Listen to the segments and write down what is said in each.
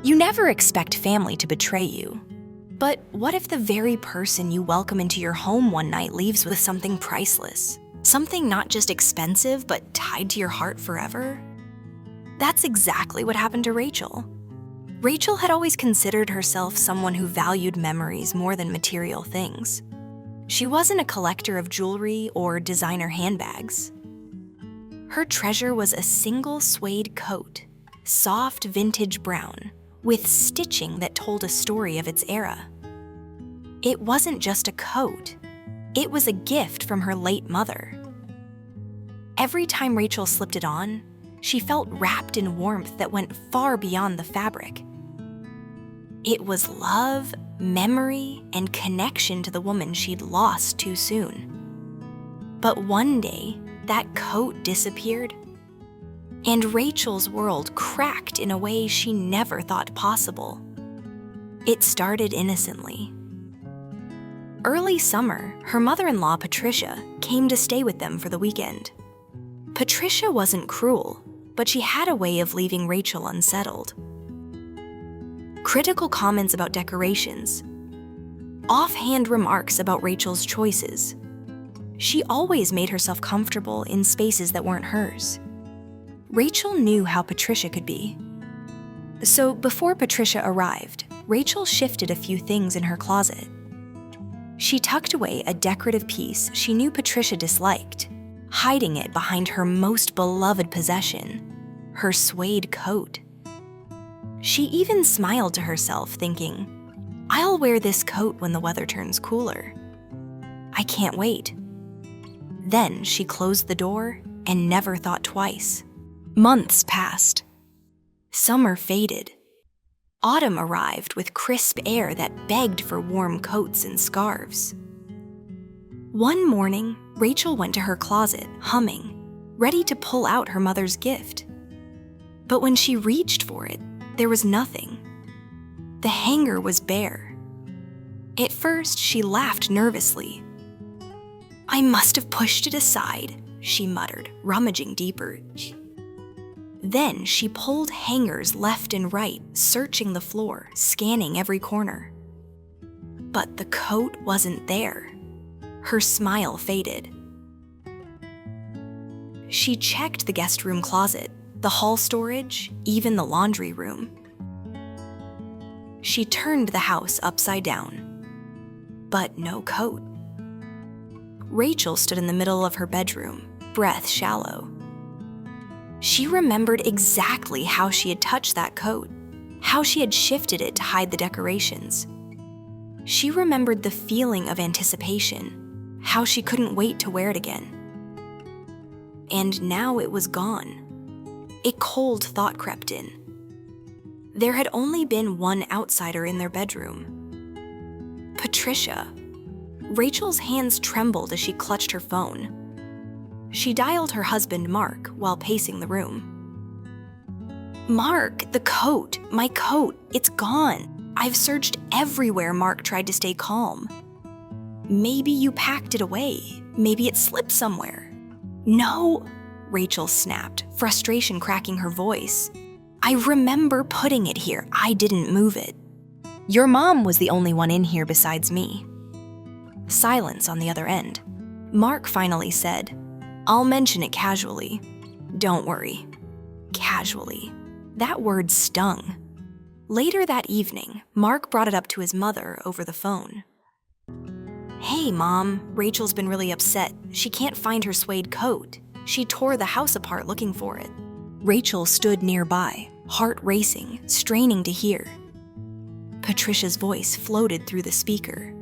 You never expect family to betray you. But what if the very person you welcome into your home one night leaves with something priceless? Something not just expensive, but tied to your heart forever? That's exactly what happened to Rachel. Rachel had always considered herself someone who valued memories more than material things. She wasn't a collector of jewelry or designer handbags. Her treasure was a single suede coat, soft vintage brown, with stitching that told a story of its era. It wasn't just a coat. It was a gift from her late mother. Every time Rachel slipped it on, she felt wrapped in warmth that went far beyond the fabric. It was love, memory, and connection to the woman she'd lost too soon. But one day, that coat disappeared, and Rachel's world cracked in a way she never thought possible. It started innocently. Early summer, her mother-in-law, Patricia, came to stay with them for the weekend. Patricia wasn't cruel, but she had a way of leaving Rachel unsettled. Critical comments about decorations, offhand remarks about Rachel's choices. She always made herself comfortable in spaces that weren't hers. Rachel knew how Patricia could be. So before Patricia arrived, Rachel shifted a few things in her closet. She tucked away a decorative piece she knew Patricia disliked, hiding it behind her most beloved possession, her suede coat. She even smiled to herself, thinking, "I'll wear this coat when the weather turns cooler. I can't wait." Then she closed the door and never thought twice. Months passed. Summer faded. Autumn arrived with crisp air that begged for warm coats and scarves. One morning, Rachel went to her closet, humming, ready to pull out her mother's gift. But when she reached for it, there was nothing. The hanger was bare. At first, she laughed nervously. "I must have pushed it aside," she muttered, rummaging deeper. Then she pulled hangers left and right, searching the floor, scanning every corner. But the coat wasn't there. Her smile faded. She checked the guest room closet, the hall storage, even the laundry room. She turned the house upside down. But no coat. Rachel stood in the middle of her bedroom, breath shallow. She remembered exactly how she had touched that coat, how she had shifted it to hide the decorations. She remembered the feeling of anticipation, how she couldn't wait to wear it again. And now it was gone. A cold thought crept in. There had only been one outsider in their bedroom. Patricia. Rachel's hands trembled as she clutched her phone. She dialed her husband, Mark, while pacing the room. "Mark, the coat, my coat, it's gone. I've searched everywhere." Mark tried to stay calm. "Maybe you packed it away. Maybe it slipped somewhere." "No," Rachel snapped, frustration cracking her voice. "I remember putting it here. I didn't move it. Your mom was the only one in here besides me." Silence on the other end. Mark finally said, "I'll mention it casually. Don't worry." Casually. That word stung. Later that evening, Mark brought it up to his mother over the phone. "Hey, Mom, Rachel's been really upset. She can't find her suede coat. She tore the house apart looking for it." Rachel stood nearby, heart racing, straining to hear. Patricia's voice floated through the speaker,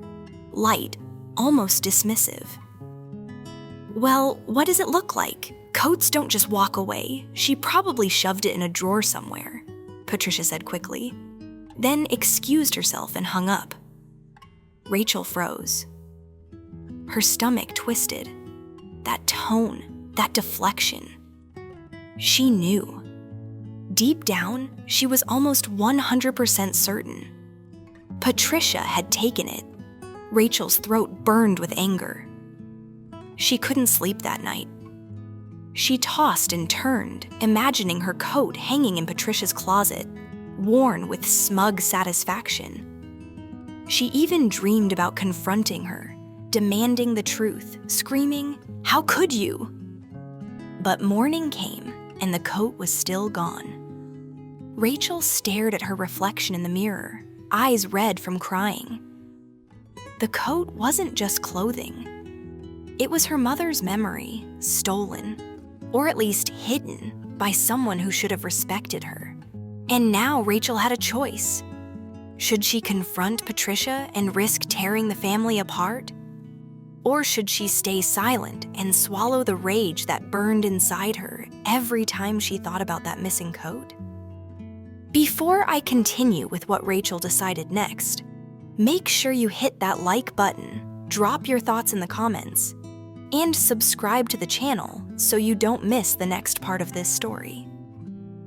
light, almost dismissive. "Well, what does it look like? Coats don't just walk away. She probably shoved it in a drawer somewhere," Patricia said quickly, then excused herself and hung up. Rachel froze. Her stomach twisted. That tone, that deflection. She knew. Deep down, she was almost 100% certain. Patricia had taken it. Rachel's throat burned with anger. She couldn't sleep that night. She tossed and turned, imagining her coat hanging in Patricia's closet, worn with smug satisfaction. She even dreamed about confronting her, demanding the truth, screaming, "How could you?" But morning came, and the coat was still gone. Rachel stared at her reflection in the mirror, eyes red from crying. The coat wasn't just clothing. It was her mother's memory, stolen, or at least hidden, by someone who should have respected her. And now Rachel had a choice. Should she confront Patricia and risk tearing the family apart? Or should she stay silent and swallow the rage that burned inside her every time she thought about that missing coat? Before I continue with what Rachel decided next, make sure you hit that like button, drop your thoughts in the comments, and subscribe to the channel so you don't miss the next part of this story.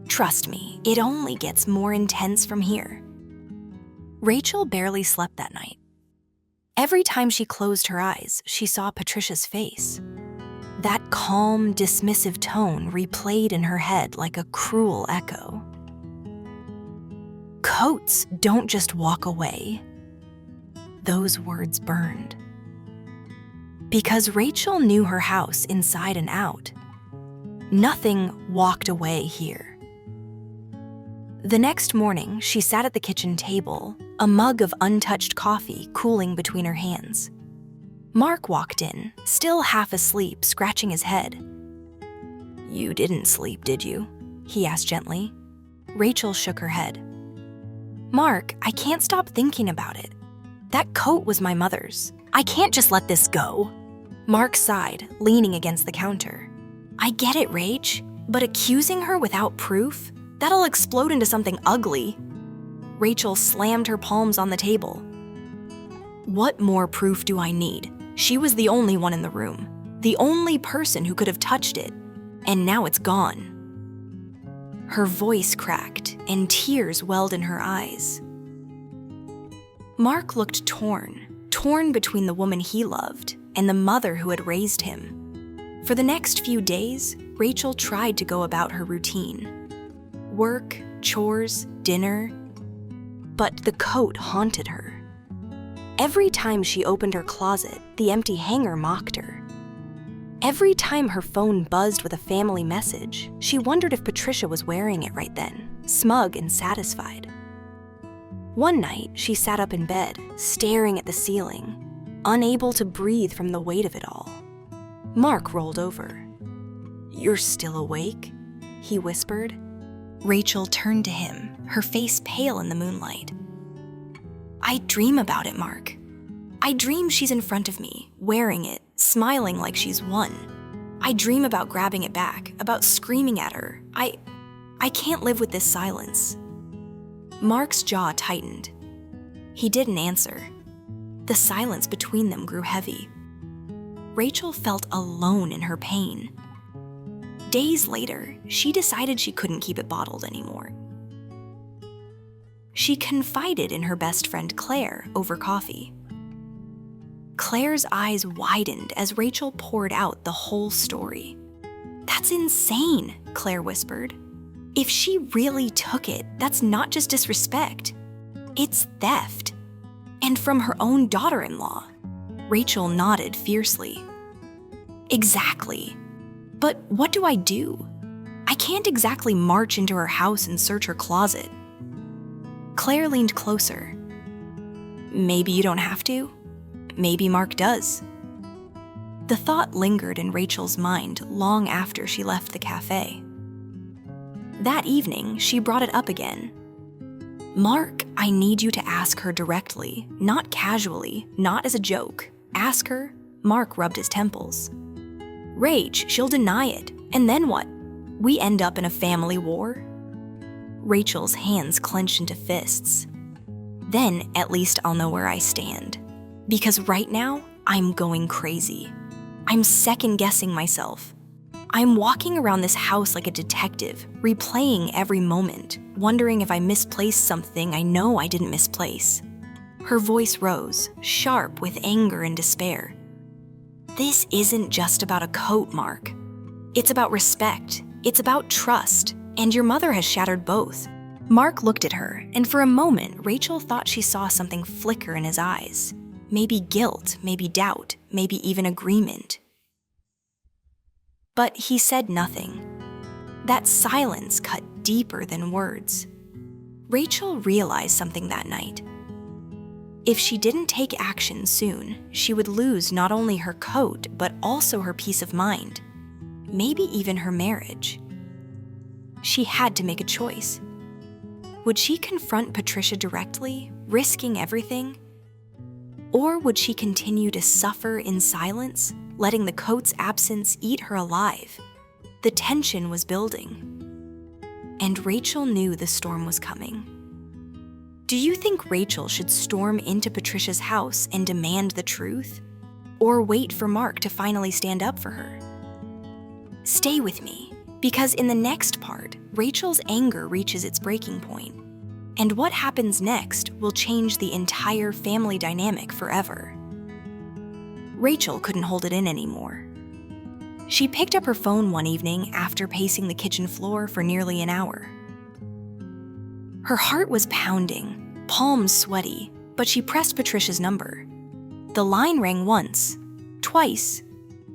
Trust me, it only gets more intense from here. Rachel barely slept that night. Every time she closed her eyes, she saw Patricia's face. That calm, dismissive tone replayed in her head like a cruel echo. Coats don't just walk away. Those words burned. Because Rachel knew her house inside and out. Nothing walked away here. The next morning, she sat at the kitchen table, a mug of untouched coffee cooling between her hands. Mark walked in, still half asleep, scratching his head. "You didn't sleep, did you?" he asked gently. Rachel shook her head. "Mark, I can't stop thinking about it. That coat was my mother's. I can't just let this go." Mark sighed, leaning against the counter. "I get it, Rach, but accusing her without proof? That'll explode into something ugly." Rachel slammed her palms on the table. "What more proof do I need? She was the only one in the room, the only person who could have touched it, and now it's gone." Her voice cracked, and tears welled in her eyes. Mark looked torn between the woman he loved and the mother who had raised him. For the next few days, Rachel tried to go about her routine. Work, chores, dinner. But the coat haunted her. Every time she opened her closet, the empty hanger mocked her. Every time her phone buzzed with a family message, she wondered if Patricia was wearing it right then, smug and satisfied. One night, she sat up in bed, staring at the ceiling, unable to breathe from the weight of it all. Mark rolled over. "You're still awake?" he whispered. Rachel turned to him, her face pale in the moonlight. "I dream about it, Mark. I dream she's in front of me, wearing it, smiling like she's won. I dream about grabbing it back, about screaming at her. I can't live with this silence." Mark's jaw tightened. He didn't answer. The silence between them grew heavy. Rachel felt alone in her pain. Days later, she decided she couldn't keep it bottled anymore. She confided in her best friend Claire over coffee. Claire's eyes widened as Rachel poured out the whole story. "That's insane," Claire whispered. "If she really took it, that's not just disrespect. It's theft. And from her own daughter-in-law." Rachel nodded fiercely. "Exactly. But what do I do? I can't exactly march into her house and search her closet." Claire leaned closer. "Maybe you don't have to. Maybe Mark does." The thought lingered in Rachel's mind long after she left the cafe. That evening, she brought it up again. "Mark, I need you to ask her directly, not casually, not as a joke. Ask her." Mark rubbed his temples. "Rach, she'll deny it. And then what? We end up in a family war?" Rachel's hands clenched into fists. "Then at least I'll know where I stand. Because right now, I'm going crazy. I'm second-guessing myself. I'm walking around this house like a detective, replaying every moment, wondering if I misplaced something I know I didn't misplace." Her voice rose, sharp with anger and despair. "This isn't just about a coat, Mark. It's about respect. It's about trust. And your mother has shattered both. Mark looked at her, and for a moment, Rachel thought she saw something flicker in his eyes. Maybe guilt, maybe doubt, maybe even agreement. But he said nothing. That silence cut deeper than words. Rachel realized something that night. If she didn't take action soon, she would lose not only her coat, but also her peace of mind, maybe even her marriage. She had to make a choice. Would she confront Patricia directly, risking everything? Or would she continue to suffer in silence, letting the coat's absence eat her alive? The tension was building. And Rachel knew the storm was coming. Do you think Rachel should storm into Patricia's house and demand the truth? Or wait for Mark to finally stand up for her? Stay with me, because in the next part, Rachel's anger reaches its breaking point. And what happens next will change the entire family dynamic forever. Rachel couldn't hold it in anymore. She picked up her phone one evening after pacing the kitchen floor for nearly an hour. Her heart was pounding, palms sweaty, but she pressed Patricia's number. The line rang once, twice,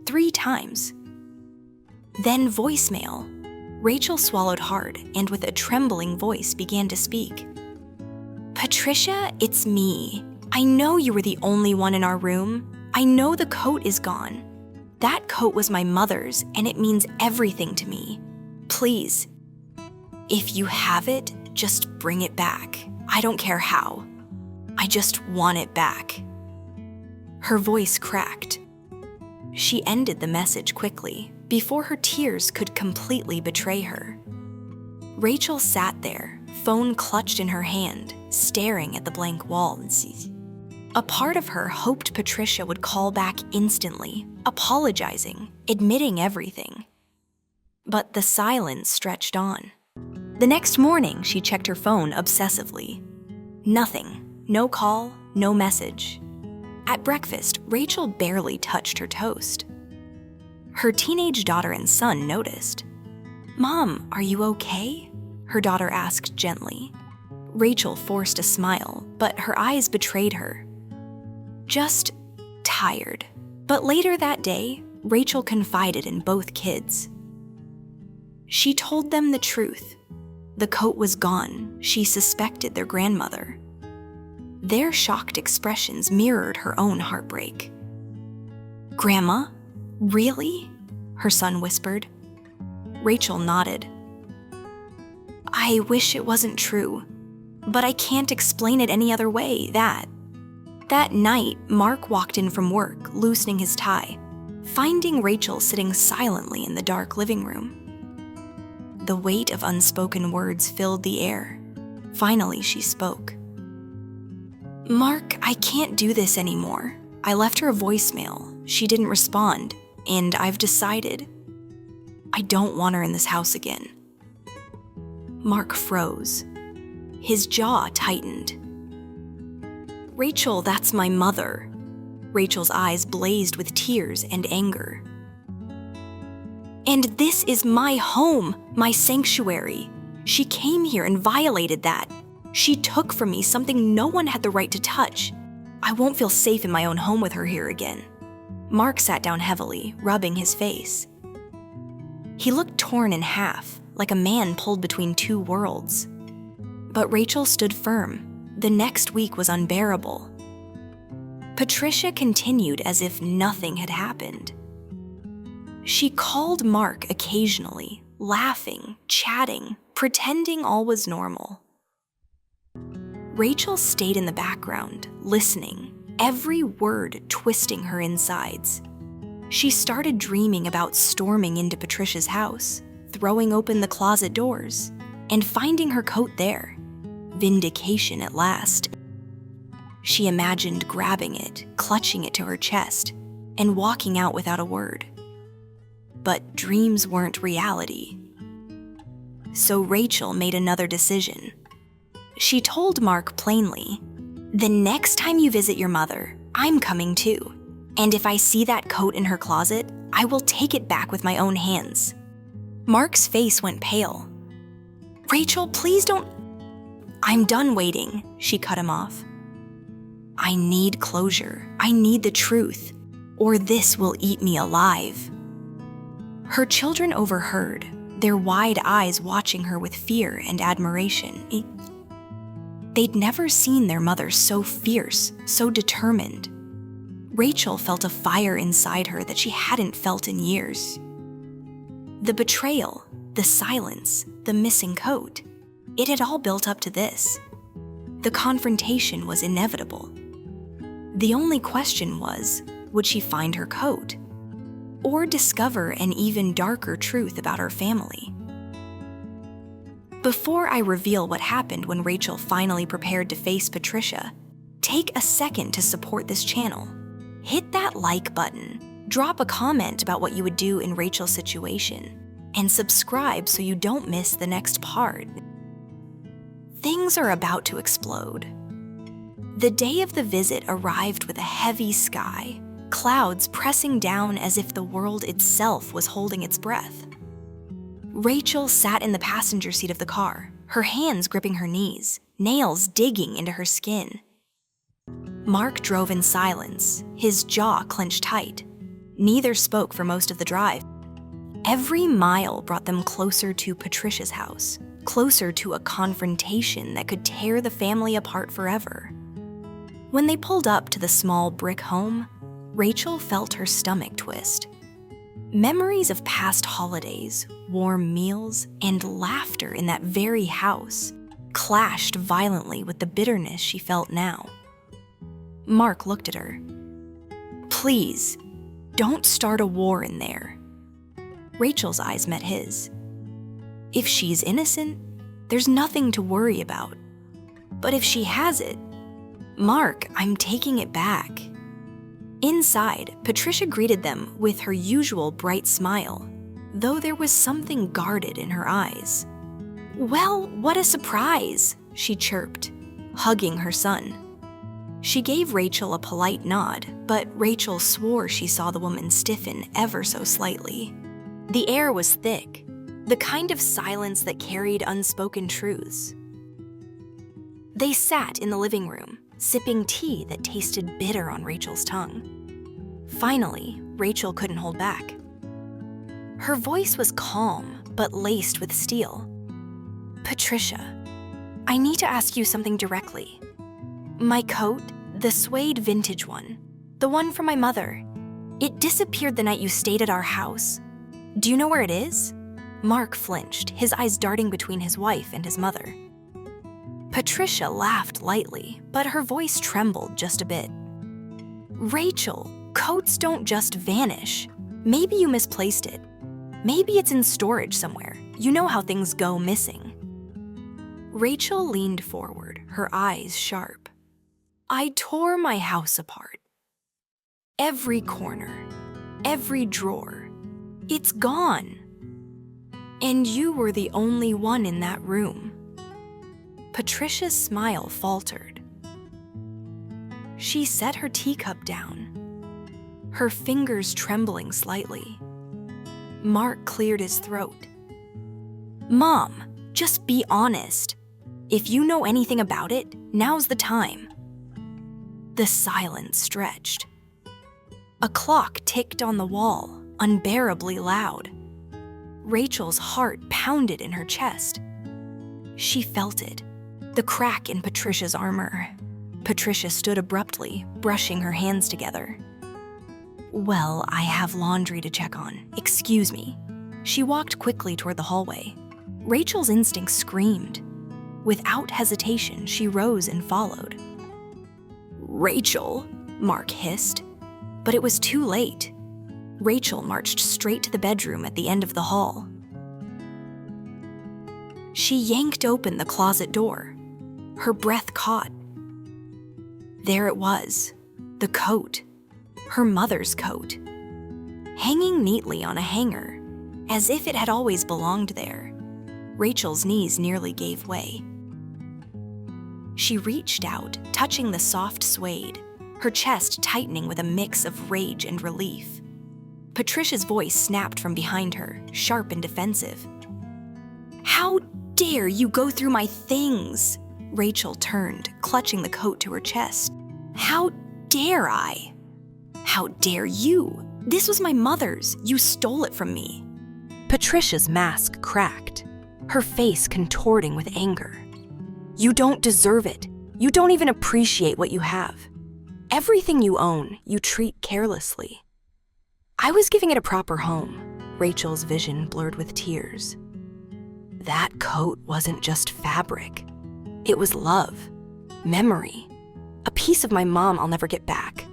3 times. Then voicemail. Rachel swallowed hard and with a trembling voice began to speak. "Patricia, it's me. I know you were the only one in our room. I know the coat is gone. That coat was my mother's, and it means everything to me. Please, if you have it, just bring it back. I don't care how. I just want it back." Her voice cracked. She ended the message quickly, before her tears could completely betray her. Rachel sat there, phone clutched in her hand, staring at the blank wall. A part of her hoped Patricia would call back instantly, apologizing, admitting everything. But the silence stretched on. The next morning, she checked her phone obsessively. Nothing. No call, no message. At breakfast, Rachel barely touched her toast. Her teenage daughter and son noticed. "Mom, are you okay?" her daughter asked gently. Rachel forced a smile, but her eyes betrayed her. Just tired. But later that day, Rachel confided in both kids. She told them the truth. The coat was gone. She suspected their grandmother. Their shocked expressions mirrored her own heartbreak. "Grandma? Really?" her son whispered. Rachel nodded. "I wish it wasn't true, but I can't explain it any other way, That night, Mark walked in from work, loosening his tie, finding Rachel sitting silently in the dark living room. The weight of unspoken words filled the air. Finally, she spoke. "Mark, I can't do this anymore. I left her a voicemail. She didn't respond, and I've decided I don't want her in this house again." Mark froze. His jaw tightened. "Rachel, that's my mother." Rachel's eyes blazed with tears and anger. "And this is my home, my sanctuary. She came here and violated that. She took from me something no one had the right to touch. I won't feel safe in my own home with her here again." Mark sat down heavily, rubbing his face. He looked torn in half, like a man pulled between 2 worlds. But Rachel stood firm. The next week was unbearable. Patricia continued as if nothing had happened. She called Mark occasionally, laughing, chatting, pretending all was normal. Rachel stayed in the background, listening, every word twisting her insides. She started dreaming about storming into Patricia's house, throwing open the closet doors, and finding her coat there. Vindication at last. She imagined grabbing it, clutching it to her chest, and walking out without a word. But dreams weren't reality. So Rachel made another decision. She told Mark plainly, "The next time you visit your mother, I'm coming too. And if I see that coat in her closet, I will take it back with my own hands." Mark's face went pale. "Rachel, please don't..." "I'm done waiting," she cut him off. "I need closure. I need the truth, or this will eat me alive." Her children overheard, their wide eyes watching her with fear and admiration. They'd never seen their mother so fierce, so determined. Rachel felt a fire inside her that she hadn't felt in years. The betrayal, the silence, the missing coat, it had all built up to this. The confrontation was inevitable. The only question was, would she find her coat? Or discover an even darker truth about her family? Before I reveal what happened when Rachel finally prepared to face Patricia, take a second to support this channel. Hit that like button, drop a comment about what you would do in Rachel's situation, and subscribe so you don't miss the next part. Things are about to explode. The day of the visit arrived with a heavy sky, clouds pressing down as if the world itself was holding its breath. Rachel sat in the passenger seat of the car, her hands gripping her knees, nails digging into her skin. Mark drove in silence, his jaw clenched tight. Neither spoke for most of the drive. Every mile brought them closer to Patricia's house, closer to a confrontation that could tear the family apart forever. When they pulled up to the small brick home, Rachel felt her stomach twist. Memories of past holidays, warm meals, and laughter in that very house clashed violently with the bitterness she felt now. Mark looked at her. "Please, don't start a war in there." Rachel's eyes met his. "If she's innocent, there's nothing to worry about. But if she has it, Mark, I'm taking it back." Inside, Patricia greeted them with her usual bright smile, though there was something guarded in her eyes. "Well, what a surprise," she chirped, hugging her son. She gave Rachel a polite nod, but Rachel swore she saw the woman stiffen ever so slightly. The air was thick, the kind of silence that carried unspoken truths. They sat in the living room, sipping tea that tasted bitter on Rachel's tongue. Finally, Rachel couldn't hold back. Her voice was calm, but laced with steel. "Patricia, I need to ask you something directly. My coat, the suede vintage one, the one from my mother, it disappeared the night you stayed at our house. Do you know where it is?" Mark flinched, his eyes darting between his wife and his mother. Patricia laughed lightly, but her voice trembled just a bit. "Rachel, coats don't just vanish. Maybe you misplaced it. Maybe it's in storage somewhere. You know how things go missing." Rachel leaned forward, her eyes sharp. "I tore my house apart. Every corner, every drawer. It's gone. And you were the only one in that room." Patricia's smile faltered. She set her teacup down, her fingers trembling slightly. Mark cleared his throat. "Mom, just be honest. If you know anything about it, now's the time." The silence stretched. A clock ticked on the wall, unbearably loud. Rachel's heart pounded in her chest. She felt it, the crack in Patricia's armor. Patricia stood abruptly, brushing her hands together. "Well, I have laundry to check on. Excuse me." She walked quickly toward the hallway. Rachel's instinct screamed. Without hesitation, she rose and followed. "Rachel," Mark hissed. But it was too late. Rachel marched straight to the bedroom at the end of the hall. She yanked open the closet door. Her breath caught. There it was, the coat, her mother's coat, hanging neatly on a hanger, as if it had always belonged there. Rachel's knees nearly gave way. She reached out, touching the soft suede, her chest tightening with a mix of rage and relief. Patricia's voice snapped from behind her, sharp and defensive. "How dare you go through my things? Rachel turned, clutching the coat to her chest. How dare I? How dare you? This was my mother's. You stole it from me. Patricia's mask cracked, her face contorting with anger. You don't deserve it. You don't even appreciate what you have. Everything you own, you treat carelessly. I was giving it a proper home. Rachel's vision blurred with tears. That coat wasn't just fabric. It was love, memory, a piece of my mom I'll never get back.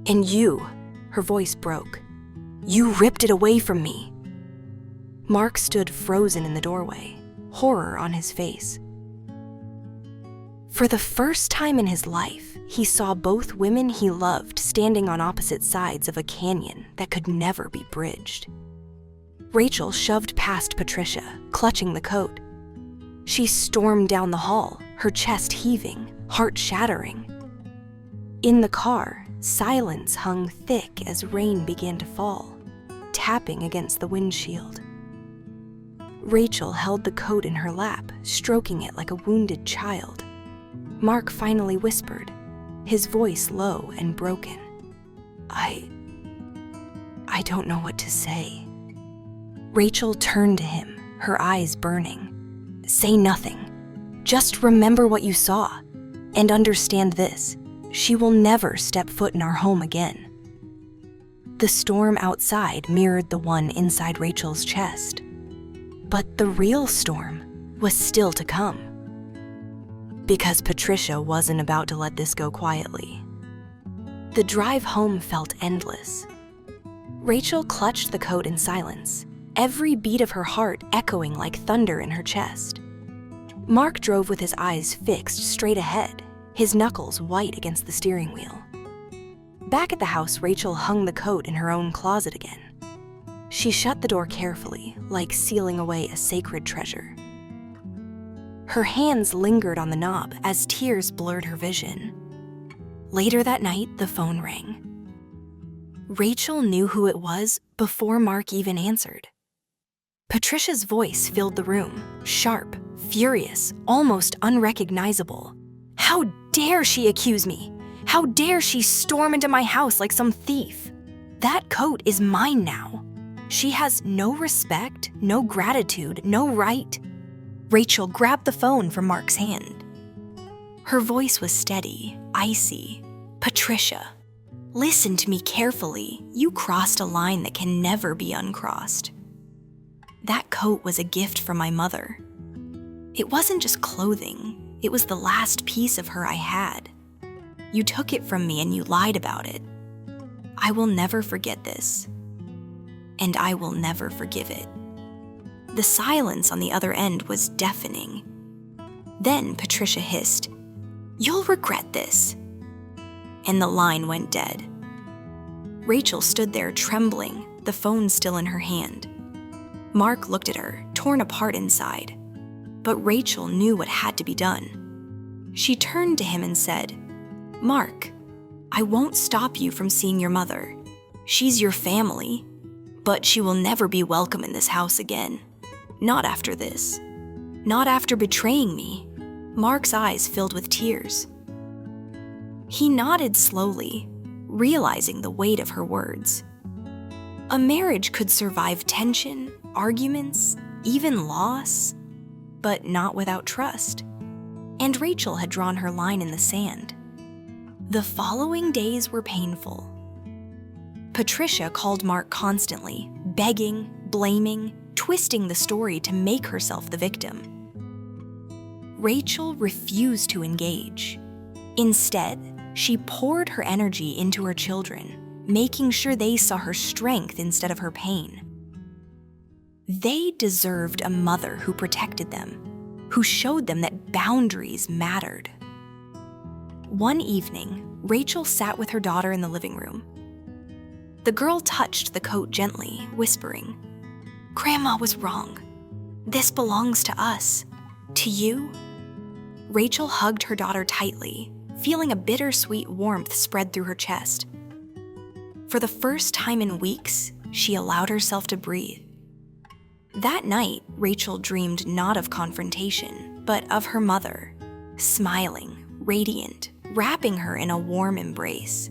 And you, her voice broke. You ripped it away from me. Mark stood frozen in the doorway, horror on his face. For the first time in his life, he saw both women he loved standing on opposite sides of a canyon that could never be bridged. Rachel shoved past Patricia, clutching the coat. She stormed down the hall, her chest heaving, heart shattering. In the car, silence hung thick as rain began to fall, tapping against the windshield. Rachel held the coat in her lap, stroking it like a wounded child. Mark finally whispered, his voice low and broken. I don't know what to say. Rachel turned to him, her eyes burning. Say nothing. Just remember what you saw. And understand this, she will never step foot in our home again. The storm outside mirrored the one inside Rachel's chest. But the real storm was still to come. Because Patricia wasn't about to let this go quietly. The drive home felt endless. Rachel clutched the coat in silence, every beat of her heart echoing like thunder in her chest. Mark drove with his eyes fixed straight ahead, his knuckles white against the steering wheel. Back at the house, Rachel hung the coat in her own closet again. She shut the door carefully, like sealing away a sacred treasure. Her hands lingered on the knob as tears blurred her vision. Later that night, the phone rang. Rachel knew who it was before Mark even answered. Patricia's voice filled the room, sharp, furious, almost unrecognizable. How dare she accuse me? How dare she storm into my house like some thief? That coat is mine now. She has no respect, no gratitude, no right. Rachel grabbed the phone from Mark's hand. Her voice was steady, icy. Patricia, listen to me carefully. You crossed a line that can never be uncrossed. That coat was a gift from my mother. It wasn't just clothing. It was the last piece of her I had. You took it from me and you lied about it. I will never forget this. And I will never forgive it. The silence on the other end was deafening. Then Patricia hissed, "You'll regret this." And the line went dead. Rachel stood there trembling, the phone still in her hand. Mark looked at her, torn apart inside. But Rachel knew what had to be done. She turned to him and said, "Mark, I won't stop you from seeing your mother. She's your family, but she will never be welcome in this house again. Not after this. Not after betraying me." Mark's eyes filled with tears. He nodded slowly, realizing the weight of her words. A marriage could survive tension, arguments, even loss, but not without trust. And Rachel had drawn her line in the sand. The following days were painful. Patricia called Mark constantly, begging, blaming, twisting the story to make herself the victim. Rachel refused to engage. Instead, she poured her energy into her children, making sure they saw her strength instead of her pain. They deserved a mother who protected them, who showed them that boundaries mattered. One evening, Rachel sat with her daughter in the living room. The girl touched the coat gently, whispering, "Grandma was wrong. This belongs to us. To you." Rachel hugged her daughter tightly, feeling a bittersweet warmth spread through her chest. For the first time in weeks, she allowed herself to breathe. That night, Rachel dreamed not of confrontation, but of her mother. smiling, radiant, wrapping her in a warm embrace.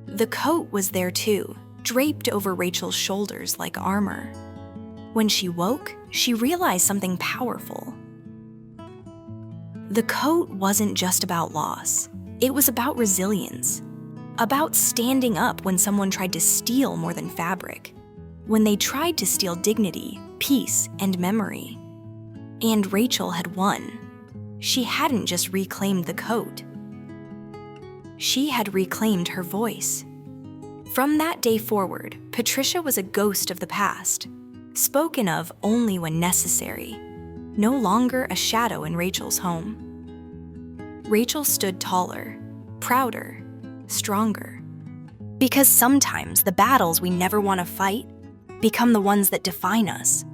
The coat was there too, draped over Rachel's shoulders like armor. When she woke, she realized something powerful. The coat wasn't just about loss. It was about resilience, about standing up when someone tried to steal more than fabric, when they tried to steal dignity, peace, and memory. And Rachel had won. She hadn't just reclaimed the coat. She had reclaimed her voice. From that day forward, Patricia was a ghost of the past, spoken of only when necessary, no longer a shadow in Rachel's home. Rachel stood taller, prouder, stronger. Because sometimes the battles we never want to fight become the ones that define us.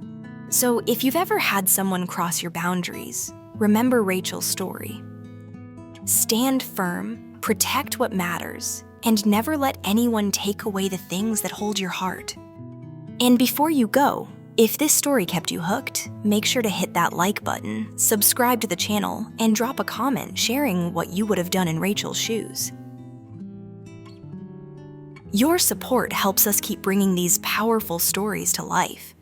So if you've ever had someone cross your boundaries, remember Rachel's story. Stand firm, protect what matters, and never let anyone take away the things that hold your heart. And before you go, if this story kept you hooked, make sure to hit that like button, subscribe to the channel, and drop a comment sharing what you would have done in Rachel's shoes. Your support helps us keep bringing these powerful stories to life.